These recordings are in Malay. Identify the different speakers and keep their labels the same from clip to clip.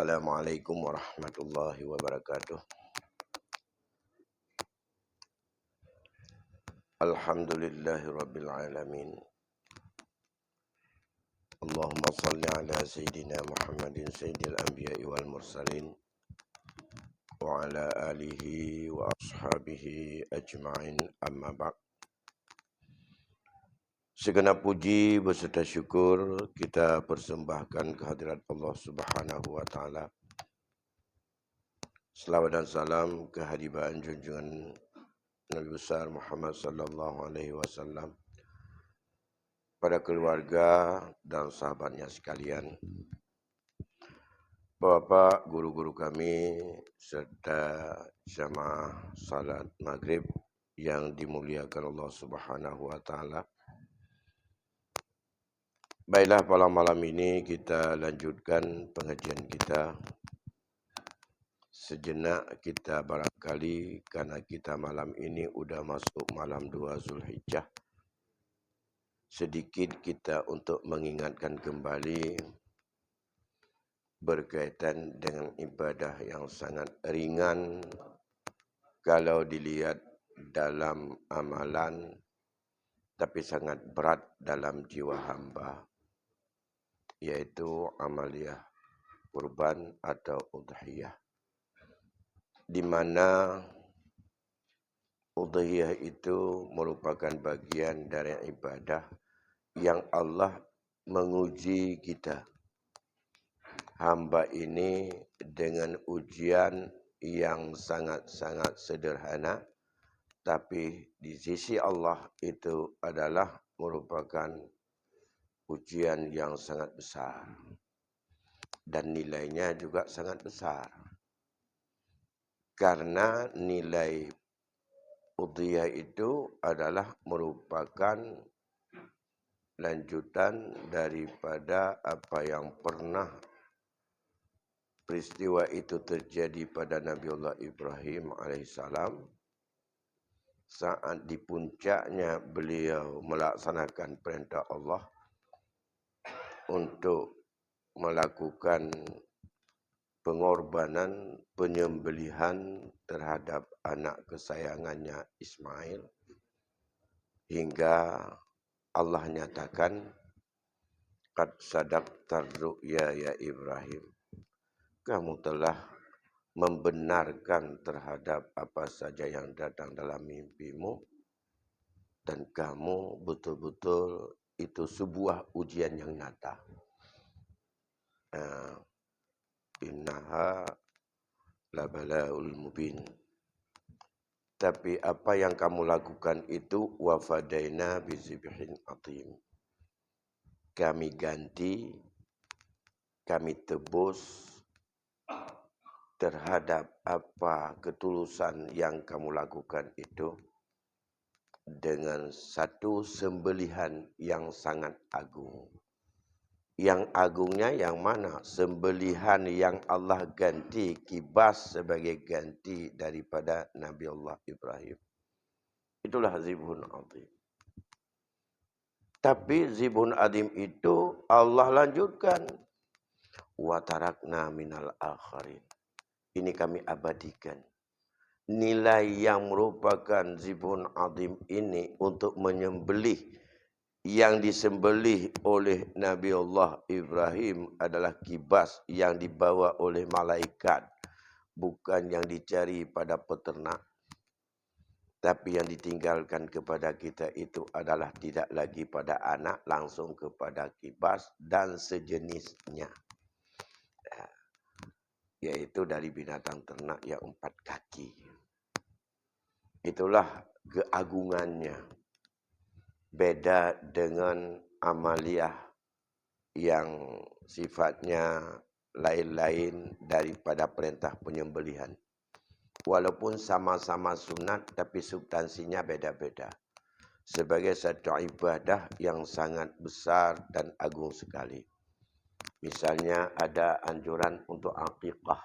Speaker 1: Assalamualaikum warahmatullahi wabarakatuh. Alhamdulillahi rabbil alamin. Allahumma salli ala sayyidina Muhammadin sayyidil anbiya'i wal mursalin wa ala alihi wa ashabihi ajma'in, amma ba'd. Segenap puji beserta syukur kita persembahkan kehadirat Allah Subhanahu wa taala. Selawat dan salam kehadiran junjungan Nabi besar Muhammad sallallahu alaihi wasallam, pada keluarga dan sahabatnya sekalian, Bapak, guru-guru kami, serta jamaah salat maghrib yang dimuliakan Allah Subhanahu wa taala. Baiklah, pada malam ini kita lanjutkan pengajian kita. Sejenak kita barangkali karena kita malam ini udah masuk malam 2 Zulhijjah, sedikit kita untuk mengingatkan kembali berkaitan dengan ibadah yang sangat ringan kalau dilihat dalam amalan, tapi sangat berat dalam jiwa hamba, yaitu amaliyah kurban atau udhiyah, di mana udhiyah itu merupakan bagian dari ibadah yang Allah menguji kita, hamba ini, dengan ujian yang sangat-sangat sederhana, tapi di sisi Allah itu adalah merupakan ujian yang sangat besar dan nilainya juga sangat besar, karena nilai udhiyah itu adalah merupakan lanjutan daripada apa yang pernah peristiwa itu terjadi pada Nabiullah Ibrahim alaihissalam saat di puncaknya beliau melaksanakan perintah Allah untuk melakukan pengorbanan, penyembelihan terhadap anak kesayangannya Ismail, hingga Allah nyatakan, qad sadaqtar ru'ya ya Ibrahim, kamu telah membenarkan terhadap apa saja yang datang dalam mimpimu, dan kamu betul-betul itu sebuah ujian yang nyata. Innaha labalaul mubin. Tapi apa yang kamu lakukan itu wafadaina bizibhin atim. Kami ganti, kami tebus terhadap apa ketulusan yang kamu lakukan itu dengan satu sembelihan yang sangat agung. Yang agungnya yang mana? Sembelihan yang Allah ganti kibas sebagai ganti daripada Nabi Allah Ibrahim. Itulah zibhun azim. Tapi zibhun azim itu Allah lanjutkan, wa tarakna minal akharin. Ini kami abadikan. Nilai yang merupakan zibhun azim ini untuk menyembelih, yang disembelih oleh Nabi Allah Ibrahim adalah kibas yang dibawa oleh malaikat, bukan yang dicari pada peternak. Tapi yang ditinggalkan kepada kita itu adalah tidak lagi pada anak, langsung kepada kibas dan sejenisnya, yaitu dari binatang ternak yang 4 kaki. Itulah keagungannya. Beda dengan amaliyah yang sifatnya lain-lain daripada perintah penyembelihan. Walaupun sama-sama sunat, tapi substansinya beda-beda. Sebagai satu ibadah yang sangat besar dan agung sekali. Misalnya ada anjuran untuk akikah.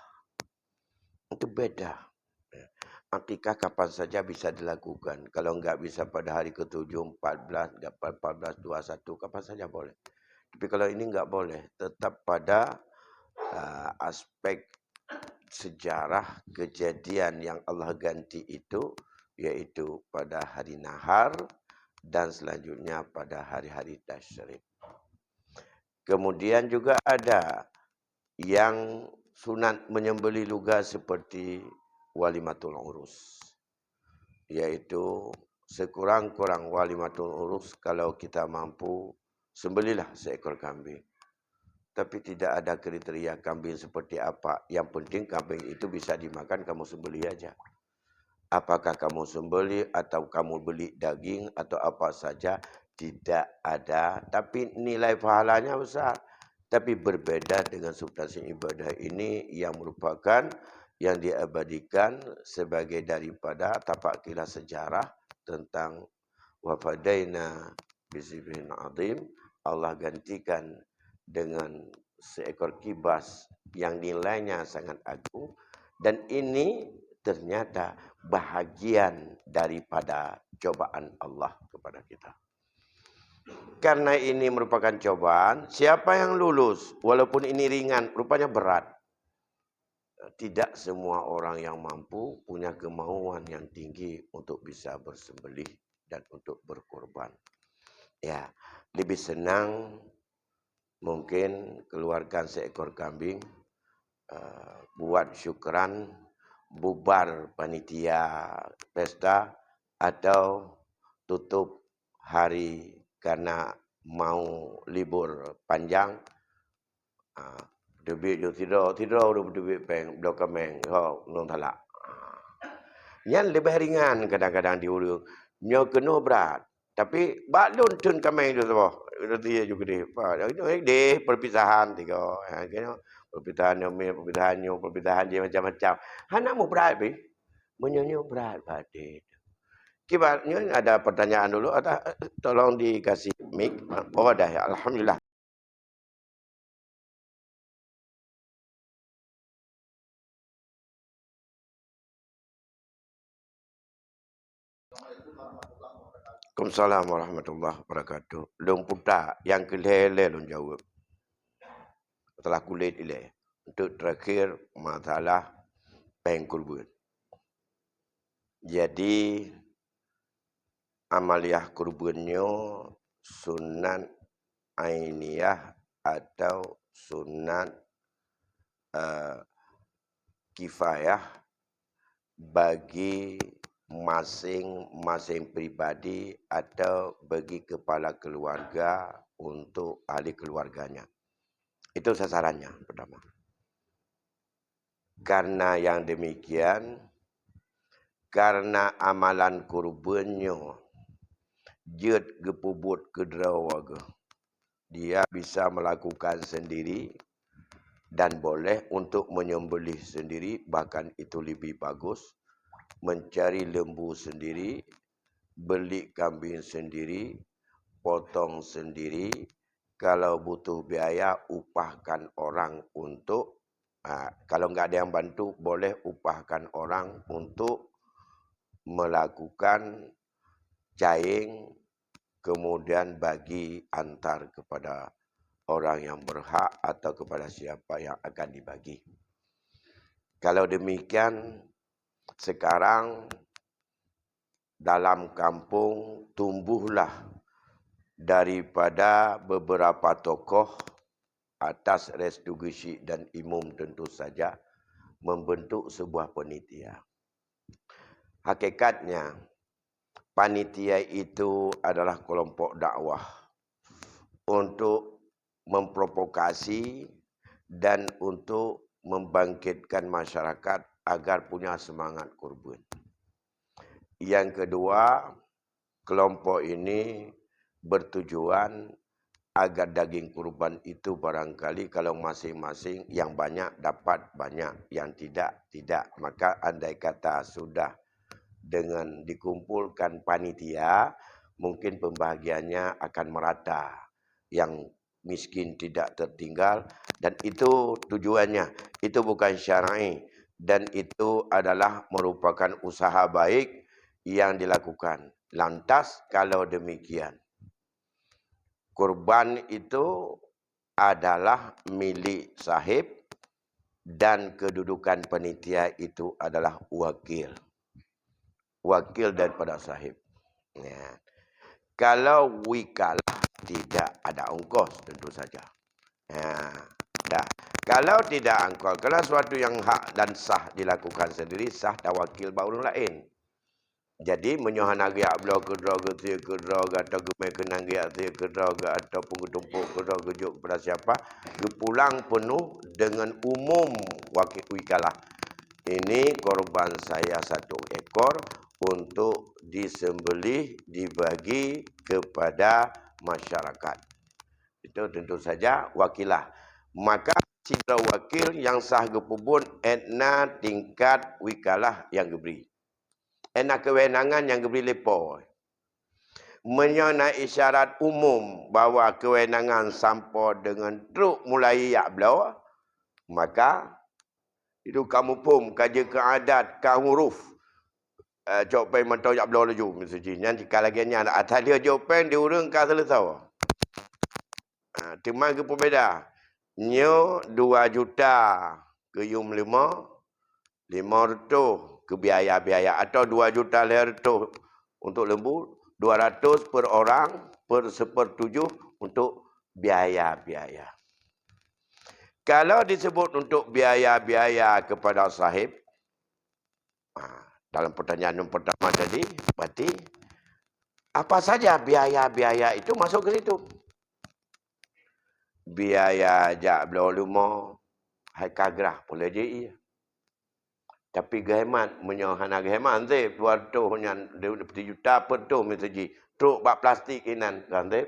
Speaker 1: Itu beda. Akikah kapan saja bisa dilakukan. Kalau enggak bisa pada hari ke-7, 14, 14, 21, kapan saja boleh. Tapi kalau ini enggak boleh. Tetap pada aspek sejarah kejadian yang Allah ganti itu, yaitu pada hari nahar dan selanjutnya pada hari-hari tasyrik. Kemudian juga ada yang sunat menyembelih luga seperti walimatul urus, yaitu sekurang-kurang walimatul urus kalau kita mampu sembelihlah seekor kambing. Tapi tidak ada kriteria kambing seperti apa. Yang penting kambing itu bisa dimakan, kamu sembelih aja. Apakah kamu sembelih atau kamu beli daging atau apa saja, tidak ada. Tapi nilai pahalanya besar. Tapi berbeda dengan substansi ibadah ini yang merupakan yang diabadikan sebagai daripada tapak kilas sejarah tentang wafadaina bizibrin azim. Allah gantikan dengan seekor kibas yang nilainya sangat agung, dan ini ternyata bahagian daripada cobaan Allah kepada kita. Karena ini merupakan cobaan, siapa yang lulus walaupun ini ringan, rupanya berat. Tidak semua orang yang mampu punya kemauan yang tinggi untuk bisa bersembelih dan untuk berkorban. Ya, lebih senang mungkin keluarkan seekor kambing, buat syukran, bubar panitia pesta, atau tutup hari karena mau libur panjang. Debit jo tidur debit peng blok kemeng ho non talak. Yang lebih ringan kadang-kadang diurus. Nyo kena berat. Tapi balun tun kemeng tu tu. Itu dia juga deh. Deh perpisahan tiga. Perpisahan dia macam-macam. Hana mau berat be. Menyonyo berat badai. Kibatnya ada pertanyaan dulu, tolong dikasih mic. Oh dah ya, alhamdulillah. Waalaikumsalam warahmatullahi wabarakatuh. Long putar yang kelele long jawab. Setelah kulit ile. Untuk terakhir masalah pengkurban. Jadi amaliyah kurbannya sunat ainiyah atau sunat kifayah bagi masing-masing pribadi atau bagi kepala keluarga untuk ahli keluarganya. Itu sasarannya pertama. Karena yang demikian, karena amalan kurbannya jut gepubut kedrawaga, dia bisa melakukan sendiri dan boleh untuk menyembelih sendiri, bahkan itu lebih bagus. Mencari lembu sendiri, beli kambing sendiri, potong sendiri. Kalau butuh biaya, upahkan orang untuk, kalau nggak ada yang bantu, boleh upahkan orang untuk melakukan caing, kemudian bagi antar kepada orang yang berhak atau kepada siapa yang akan dibagi. Kalau demikian, sekarang dalam kampung tumbuhlah daripada beberapa tokoh atas restu Syekh dan imam tentu saja membentuk sebuah panitia. Hakikatnya panitia itu adalah kelompok dakwah untuk memprovokasi dan untuk membangkitkan masyarakat agar punya semangat kurban. Yang kedua, kelompok ini bertujuan agar daging kurban itu barangkali kalau masing-masing yang banyak dapat banyak, yang tidak, tidak. Maka andai kata sudah dengan dikumpulkan panitia, mungkin pembagiannya akan merata. Yang miskin tidak tertinggal, dan itu tujuannya. Itu bukan syar'i, dan itu adalah merupakan usaha baik yang dilakukan. Lantas kalau demikian, kurban itu adalah milik sahib Dan kedudukan panitia itu adalah wakil. Wakil daripada sahib. Ya. Kalau wikalah tidak ada ongkos tentu saja. Ya. Dah. Kalau tidak ongkos, kalau sesuatu yang hak dan sah dilakukan sendiri, sah dan wakil baru lain. Jadi menyohan agak belau kedroga tia kedroga atau gemai kenang dia tia kedroga atau pengutumpuk kedroga juk kepada siapa, pulang penuh dengan umum wakil wikalah. Ini korban saya 1 ekor untuk disembelih dibagi kepada masyarakat. Itu tentu saja wakilah. Maka citra wakil yang sah gepubun etna tingkat wikalah yang geberi. Etna kewenangan yang geberi lepo. Menyana isyarat umum bahawa kewenangan sampo dengan truk mulai yak belau, maka itu kamu pun kaji keadat ka huruf. Cok pen mentau yak belau laju mesti nanti lagi nya atas dia cok pen diurang ka selesai. Timbang ke pembeda. Nyo 2 juta ke yum 5 ratus ke biaya-biaya atau 2 juta ratus untuk lembu, 200 per orang per 1/7 untuk biaya-biaya. Kalau disebut untuk biaya-biaya kepada sahib, dalam pertanyaan yang pertama tadi, berarti apa saja biaya-biaya itu masuk ke situ. Biaya jak belau lumo, hai kagrah boleh je. Tapi gehemat, menyohana gehemat, nanti 200 nyan 10 juta per tu mesti truk bak plastik hinan, nanti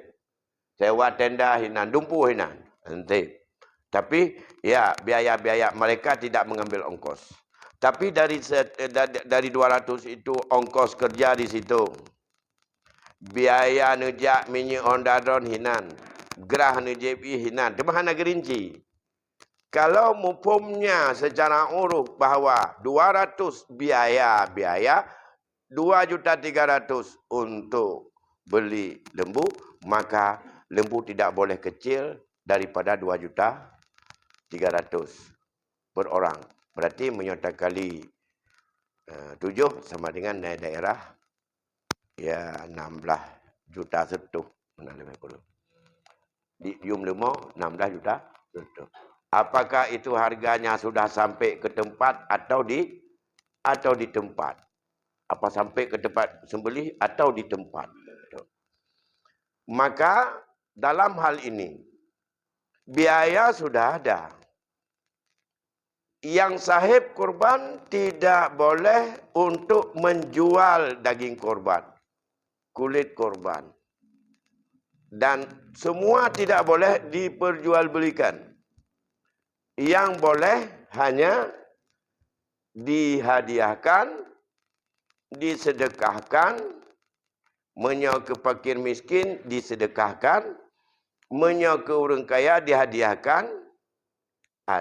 Speaker 1: sewa tenda hinan, dumpu hinan, nanti. Tapi ya biaya-biaya mereka tidak mengambil ongkos. Tapi dari 200 itu ongkos kerja di situ. Biaya nejak minyak ondadron hinan, gerah nejak hinan, demahana gerinci. Kalau mupumnya secara uruf bahawa 200 biaya-biaya, 2.300.000 untuk beli lembu, maka lembu tidak boleh kecil daripada 2.300.000 per orang. Berarti menyertai kali 7 sama dengan daerah ya 16 juta setuh. Di Yum Lemo 16 juta setuh. Apakah itu harganya sudah sampai ke tempat atau di tempat? Apa sampai ke tempat sembelih atau di tempat? Maka dalam hal ini biaya sudah ada. Yang sahib kurban tidak boleh untuk menjual daging kurban, kulit kurban. Dan semua tidak boleh diperjualbelikan. Yang boleh hanya dihadiahkan, disedekahkan, menyo ke fakir miskin disedekahkan, menyo ke orang kaya dihadiahkan,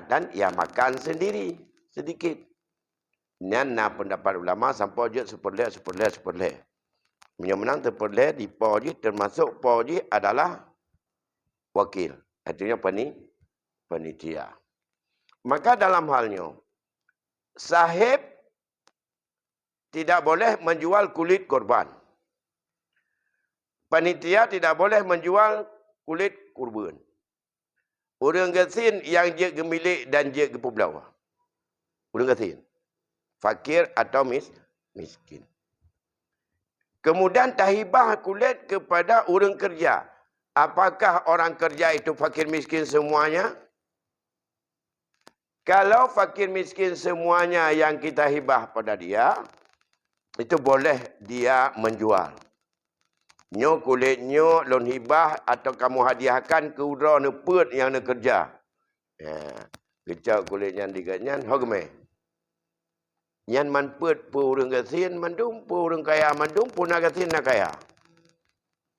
Speaker 1: dan ia makan sendiri sedikit. Nana pendapat ulama sampai je seperleh. Menang terperleh di poji termasuk poji adalah wakil. Artinya panitia. Maka dalam halnya, sahib tidak boleh menjual kulit korban. Panitia tidak boleh menjual kulit kurban. Orang gesin yang dia gemilik dan dia gepublau. Orang gesin. Fakir atau miskin. Kemudian tahibah kulit kepada orang kerja. Apakah orang kerja itu fakir miskin semuanya? Kalau fakir miskin semuanya yang kita hibah pada dia, itu boleh dia menjual. Nyo kulit nyo lon hibah atau kamu hadiahkan ke udara neput yang nak kerja. Kecak kulit yang diganyan, hogme. Yang manput pu orang gasin mandum, pu orang kaya mandum, pu nagasin nak kaya.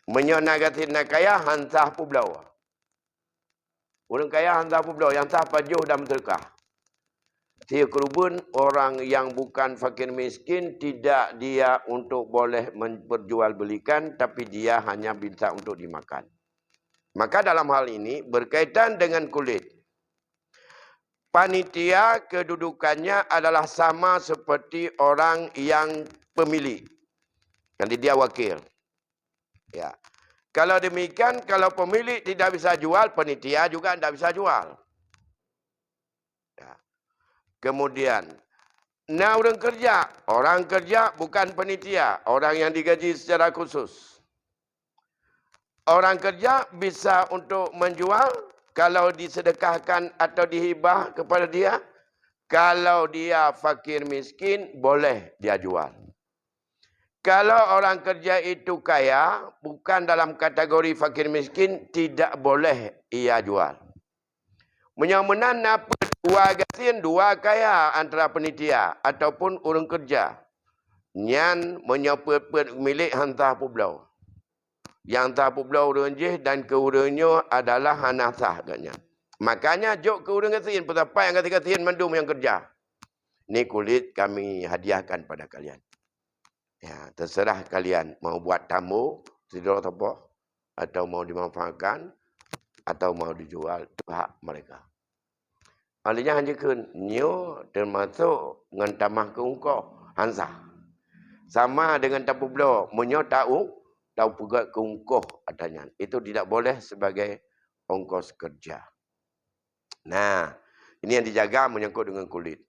Speaker 1: Menyo nagasin nak kaya hansah pu belau. Orang kaya hansah pu belau, yang sah pajuh dan berkah. Dia kerubun orang yang bukan fakir miskin tidak dia untuk boleh memperjualbelikan, tapi dia hanya bisa untuk dimakan. Maka dalam hal ini berkaitan dengan kulit. Panitia kedudukannya adalah sama seperti orang yang pemilik. Yang dia wakil. Ya. Kalau demikian, kalau pemilik tidak bisa jual, panitia juga tidak bisa jual. Ya. Kemudian, orang kerja bukan panitia, orang yang digaji secara khusus. Orang kerja bisa untuk menjual kalau disedekahkan atau dihibah kepada dia. Kalau dia fakir miskin, boleh dia jual. Kalau orang kerja itu kaya, bukan dalam kategori fakir miskin, tidak boleh ia jual. Menyamunan apa dua gasin, dua kaya antara penitia ataupun orang kerja. Nyan menyapa milik hantar pulau. Yang hantar pulau renjih dan keurangnya adalah hanasah katnya. Makanya jok keurang gasin, petapai yang gasin mandum yang kerja. Ni kulit kami hadiahkan pada kalian. Ya, terserah kalian mau buat tamu, tidur apa, atau mau dimanfaatkan, atau mau dijual, itu hak mereka. Alihnya hanya kun, nyo termasuk dengan tamah ke ungkoh, hansah. Sama dengan tapu blok, menyo tahu pegat ke ungkoh adanya. Itu tidak boleh sebagai ongkos kerja. Nah, ini yang dijaga menyangkut dengan kulit.